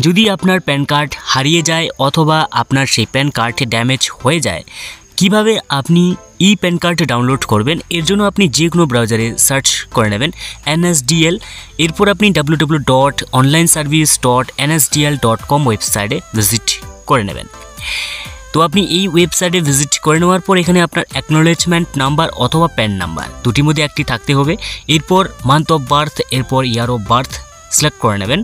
যদি আপনার pan card হারিয়ে যায় অথবা আপনার সেই প্যান কার্ড ড্যামেজ হয়ে যায়, কিভাবে আপনি ই প্যান কার্ড ডাউনলোড করবেন এর জন্য আপনি যে কোনো ব্রাউজারে সার্চ করে নেবেন NSDL, এরপর আপনি www.onlineservice.nsdl.com ওয়েবসাইটে ভিজিট করে নেবেন। তো আপনি এই ওয়েবসাইটে ভিজিট করে নেওয়ার পর এখানে আপনার অ্যাকনোলেজমেন্ট নাম্বার অথবা প্যান নাম্বার দুটির মধ্যে একটি থাকতে হবে। এরপর মান্থ অফ বার্থ, এরপর ইয়ার অফ বার্থ সিলেক্ট করে নেবেন।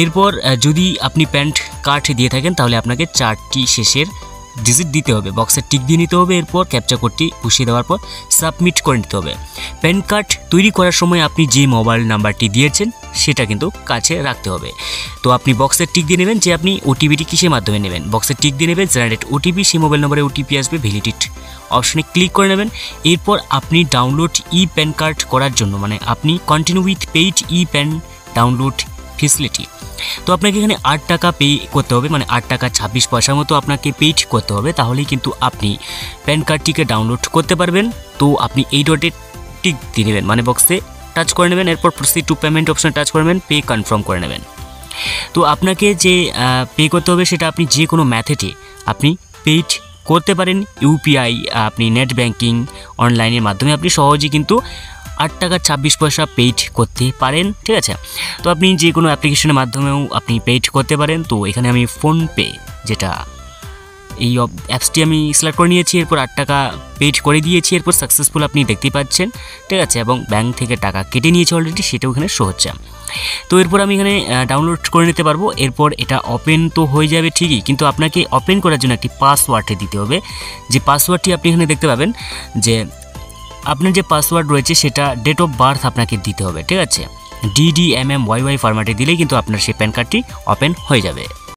এরপর যদি আপনি প্যান কার্ড দিয়ে থাকেন তাহলে আপনাকে 4টি শেষের ডিজিট দিতে হবে, বক্সের টিক দিয়ে নিতে হবে। এরপর ক্যাপচা কোডটি বসিয়ে দেওয়ার পর সাবমিট করে নিতে হবে। প্যান কার্ড তৈরি করার সময় আপনি যে মোবাইল নাম্বারটি দিয়েছেন সেটা কিন্তু কাছে রাখতে হবে। তো আপনি বক্সের টিক দিয়ে নেবেন যে আপনি ওটিপিটি কিসের মাধ্যমে নেবেন, বক্সের টিক দিয়ে নেবেন জেনারেট ওটিপি, সেই মোবাইল নম্বরে ওটিপি আসবে, ভ্যালিডিট অপশনে ক্লিক করে নেবেন। এরপর আপনি ডাউনলোড ই প্যান কার্ড করার জন্য মানে আপনি continue with paid E pan download facility, তো আপনাকে এখানে 8 টাকা পে করতে হবে, মানে 8 টাকা 26 পয়সার মতো আপনাকে পেইড করতে হবে, তাহলেই কিন্তু আপনি প্যান কার্ডটিকে ডাউনলোড করতে পারবেন। তো আপনি এই ডটে টিক দিয়ে নেবেন, মানে বক্সে টাচ করে নেবেন। এরপর প্রসিড টু পেমেন্ট অপশনে টাচ করে নেবেন, পে কনফার্ম করে নেবেন। তো আপনাকে যে পে করতে হবে সেটা আপনি যে কোনো ম্যাথডে আপনি পেইড করতে পারেন। ইউপিআই, আপনি নেট ব্যাঙ্কিং, অনলাইনের মাধ্যমে আপনি সহজেই কিন্তু 8 টাকা 26 পয়সা পেইড করতে পারেন, ঠিক আছে। তো আপনি যে কোনো অ্যাপ্লিকেশনের মাধ্যমেও আপনি পেইড করতে পারেন। তো এখানে আমি ফোনপে, যেটা এই অ্যাপসটি আমি সিলেক্ট করে নিয়েছি, এরপর 8 টাকা পেইড করে দিয়েছি। এরপর সাকসেসফুল আপনি দেখতেই পাচ্ছেন, ঠিক আছে, এবং ব্যাঙ্ক থেকে টাকা কেটে নিয়েছে অলরেডি, সেটাও এখানে শো হচ্ছে। তো এরপর আমি এখানে ডাউনলোড করে নিতে পারবো। এরপর এটা ওপেন তো হয়ে যাবে ঠিকই, কিন্তু আপনাকে ওপেন করার জন্য একটি পাসওয়ার্ড দিতে হবে। যে পাসওয়ার্ডটি আপনি এখানে দেখতে পাবেন যে আপনার যে পাসওয়ার্ড রয়েছে সেটা ডেট অফ বার্থ আপনাকে দিতে হবে, ঠিক আছে। DDMMYY ফরম্যাটে দিলেই কিন্তু আপনার সেই প্যান কার্ডটি ওপেন হয়ে যাবে।